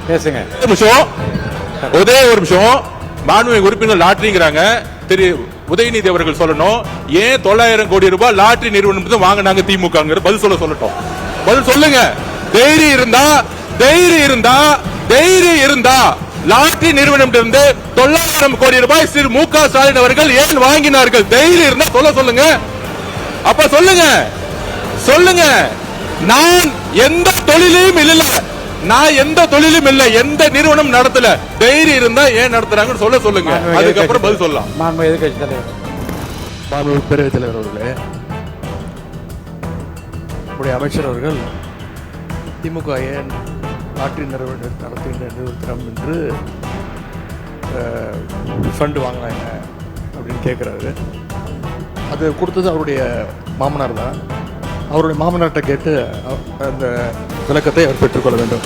பேசுங்க. ஒரே ஒரு நிமிஷம். மாண்புமிகு உறுப்பினர் லாட்டரிங்கிறாங்க. திரு உதயநிதி அவர்கள் சொல்லணும், ஏன் 900 கோடி ரூபாய் லாட்டரி நிறுவனம் வாங்கினாங்க திமுக? பதில் சொல்லட்டும். பதில் சொல்லுங்க. தைரியம் இருந்தா லாட்டரி நிறுவனம் இருந்து 900 கோடி ரூபாய் திரு மு.க. ஸ்டாலின் அவர்கள் ஏன் வாங்கினார்கள்? தைரியம் இருந்தா சொல்லுங்க. அப்ப சொல்லுங்க. நான் எந்த தொழிலையும் இல்ல, எந்த நிறுவனம் நடத்தல. தைரியம் இருந்தா ஏன் நடத்துறாங்கன்னு சொல்லுங்க. அதுக்கப்புறம் பதில் சொல்லலாம். மாண்பு எதிர்க்கட்சி தலைவர். மாண்பு பேரவைத் தலைவர் அவர்களே, நம்முடைய அமைச்சர் அவர்கள் திமுக ஏன் லாட்டரி நிறுவனம் நடத்துகின்ற நிறுவனம் என்று ஃபண்டு வாங்கினாங்க அப்படின்னு கேட்குறாரு. அது கொடுத்தது அவருடைய மாமனார் தான். அவருடைய மாமனார்கிட்ட கேட்டு அந்த விளக்கத்தை அவர் பெற்றுக்கொள்ள வேண்டும்.